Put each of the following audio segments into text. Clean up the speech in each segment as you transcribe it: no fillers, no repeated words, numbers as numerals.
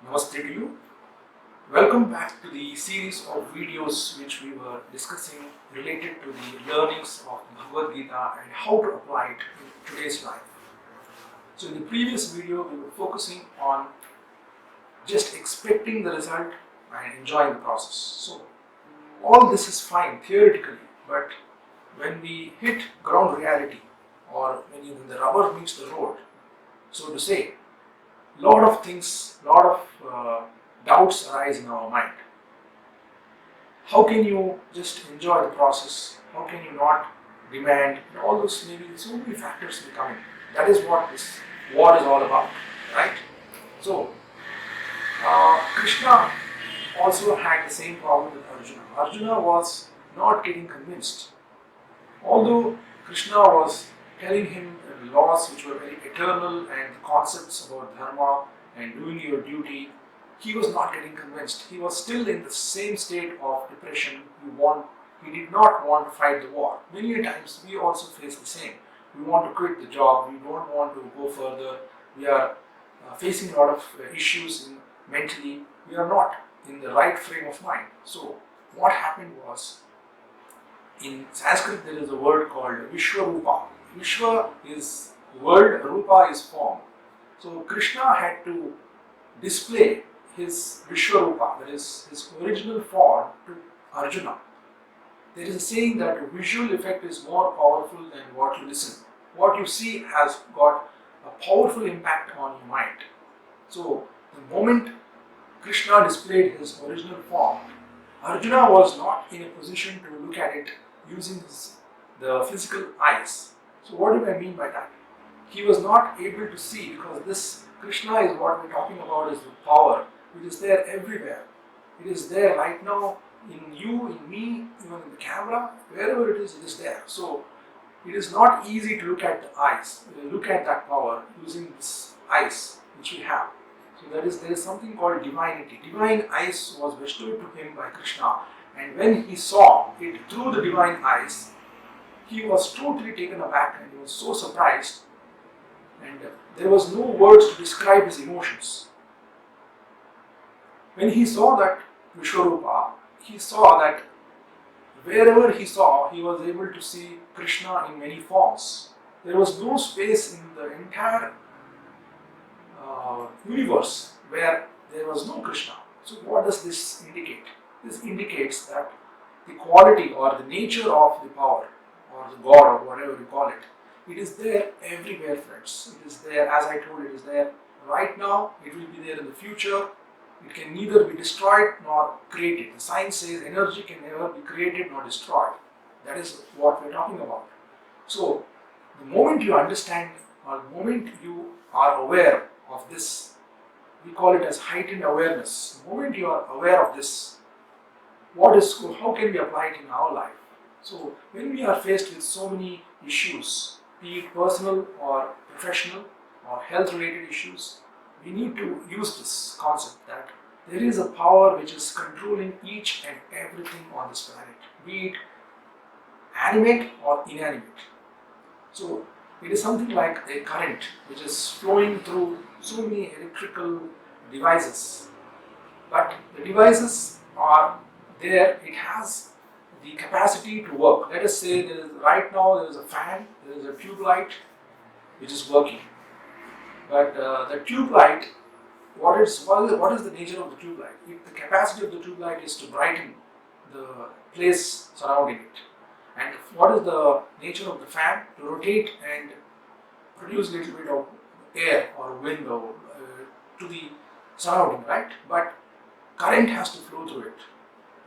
Namaste to you. Welcome back to the series of videos which we were discussing related to the learnings of Bhagavad Gita and how to apply it in today's life. So in the previous video we were focusing on just expecting the result and enjoying the process. So all this is fine theoretically, but when we hit ground reality or when the rubber meets the road, so to say, lot of things, lot of doubts arise in our mind. How can you just enjoy the process? How can you not demand? And all those maybe so many factors will come in. That is what this war is all about, right? So Krishna also had the same problem with Arjuna. Arjuna was not getting convinced. Although Krishna was telling him the laws which were very eternal and the concepts about dharma and doing your duty, he was not getting convinced. He was still in the same state of depression. He did not want to fight the war. Many times we also face the same. We want to quit the job. We don't want to go further. We are facing a lot of issues mentally. We are not in the right frame of mind. So what happened was, in Sanskrit there is a word called Vishwarupa. Vishwa is world, Rupa is form. So Krishna had to display his Vishwarupa, that is his original form, to Arjuna. There is a saying that a visual effect is more powerful than what you listen. What you see has got a powerful impact on your mind. So the moment Krishna displayed his original form, Arjuna was not in a position to look at it using the physical eyes. So what do I mean by that? He was not able to see, because this Krishna is what we're talking about, is the power. It is there everywhere. It is there right now in you, in me, even in the camera, wherever it is there. So it is not easy to look at the eyes, look at that power using this eyes which we have. So there is something called divinity. Divine eyes was bestowed to him by Krishna, and when he saw it through the divine eyes, he was totally taken aback and he was so surprised, and there was no words to describe his emotions. When he saw that Vishwarupa, he saw that wherever he saw, he was able to see Krishna in many forms. There was no space in the entire universe where there was no Krishna. So what does this indicate? This indicates that the quality or the nature of the power or the God or whatever you call it, it is there everywhere, friends. It is there, as I told, it is there right now. It will be there in the future. It can neither be destroyed nor created. The science says energy can never be created nor destroyed. That is what we are talking about. So the moment you understand, or the moment you are aware of this, we call it as heightened awareness. The moment you are aware of this, how can we apply it in our life? So when we are faced with so many issues, be it personal or professional or health related issues, we need to use this concept that there is a power which is controlling each and everything on this planet, be it animate or inanimate. So it is something like a current which is flowing through so many electrical devices. But the devices are there, it has the capacity to work. Let us say right now there is a fan, there is a tube light which is working. But the tube light, what is the nature of the tube light? The capacity of the tube light is to brighten the place surrounding it. And what is the nature of the fan? To rotate and produce a little bit of air or wind to the surrounding, right? But current has to flow through it.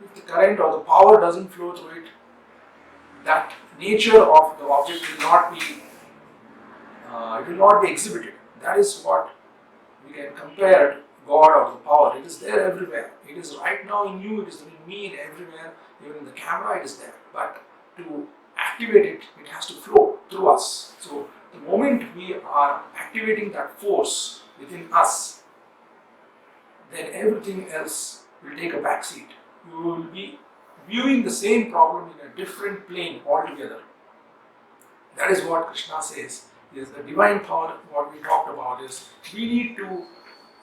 If the current or the power doesn't flow through it, that nature of the object will not be exhibited. That is what we can compare to God or the power. It is there everywhere. It is right now in you, it is in me, and everywhere. Even in the camera it is there. But to activate it, it has to flow through us. So the moment we are activating that force within us, then everything else will take a back seat. You will be viewing the same problem in a different plane altogether. That is what Krishna says is the divine power. What we talked about is we need to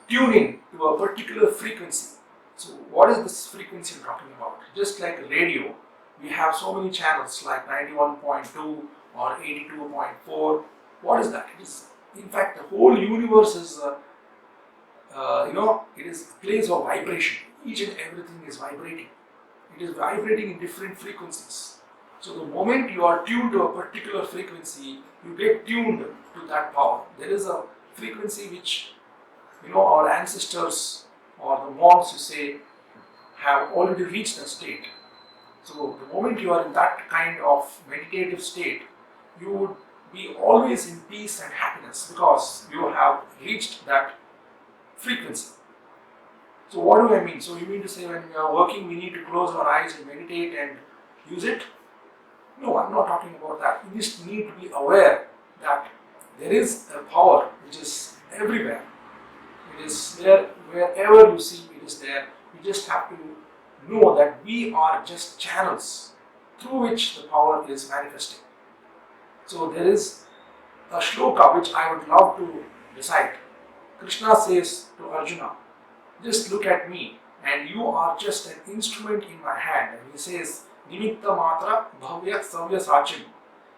tune in to to a particular frequency. So what is this frequency I'm talking about? Just like a radio, we have so many channels like 91.2 or 82.4. What is that? It is, in fact, the whole universe is, it is a place of vibration. Each and everything is vibrating. It is vibrating in different frequencies. So the moment you are tuned to a particular frequency, you get tuned to that power. There is a frequency which, our ancestors or the monks, you say, have already reached that state. So the moment you are in that kind of meditative state, you would be always in peace and happiness because you have reached that frequency. So what do I mean? So you mean to say when we are working, we need to close our eyes and meditate and use it? No, I'm not talking about that. You just need to be aware that there is a power which is everywhere. It is there wherever you see it is there. You just have to know that we are just channels through which the power is manifesting. So there is a shloka which I would love to recite. Krishna says to Arjuna, just look at me and you are just an instrument in my hand. And he says, Nimitta matra bhavya savya sachim.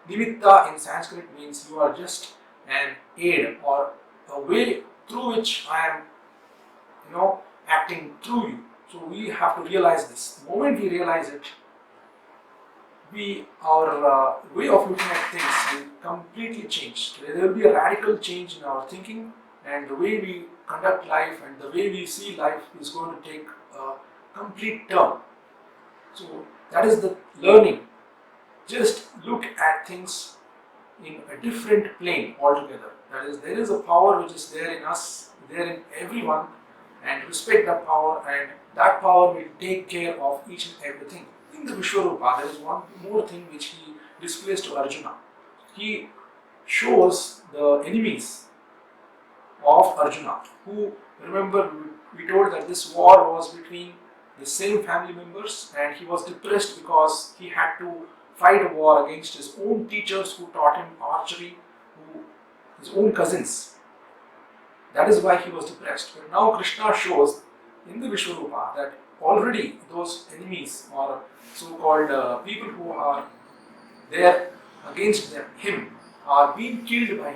Nimitta in Sanskrit means you are just an aid or a way through which I am, acting through you. So we have to realize this. The moment we realize it, our way of looking at things will completely change. There will be a radical change in our thinking, and the way we conduct life and the way we see life is going to take a complete turn. So that is the learning. Just look at things in a different plane altogether. That is, there is a power which is there in us, there in everyone, and respect that power, and that power will take care of each and everything. In the Vishwarupa, there is one more thing which he displays to Arjuna. He shows the enemies of Arjuna, who, remember, we told that this war was between the same family members, and he was depressed because he had to fight a war against his own teachers who taught him archery, his own cousins. That is why he was depressed. But now Krishna shows in the Vishwarupa that already those enemies or so-called people who are there against him are being killed by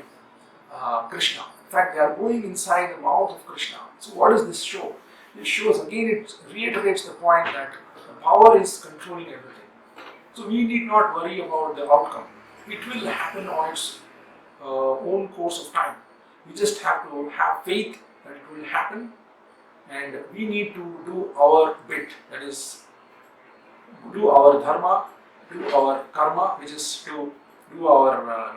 Krishna. In fact, they are going inside the mouth of Krishna. So what does this show? This shows, again, it reiterates the point that the power is controlling everything. So we need not worry about the outcome. It will happen on its own course of time. We just have to have faith that it will happen, and we need to do our bit, that is, do our dharma, do our karma, which is to do our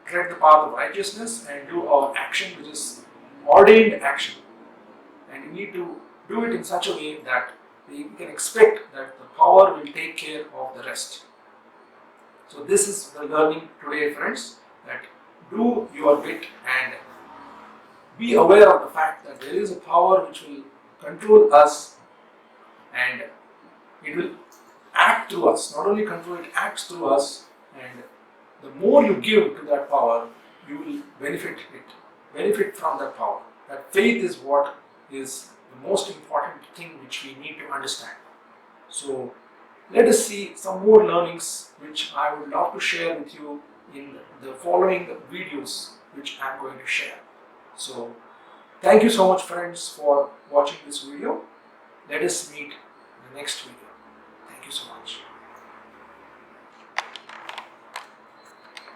tread the path of righteousness, and do our action, which is ordained action. And we need to do it in such a way that we can expect that the power will take care of the rest. So this is the learning today, friends, that do your bit and be aware of the fact that there is a power which will control us, and it will act through us. Not only control, it acts through us, and the more you give to that power, you will benefit from that power. That faith is what is the most important thing which we need to understand. So let us see some more learnings which I would love to share with you in the following videos which I am going to share. So thank you so much, friends, for watching this video. Let us meet in the next video. Thank you so much.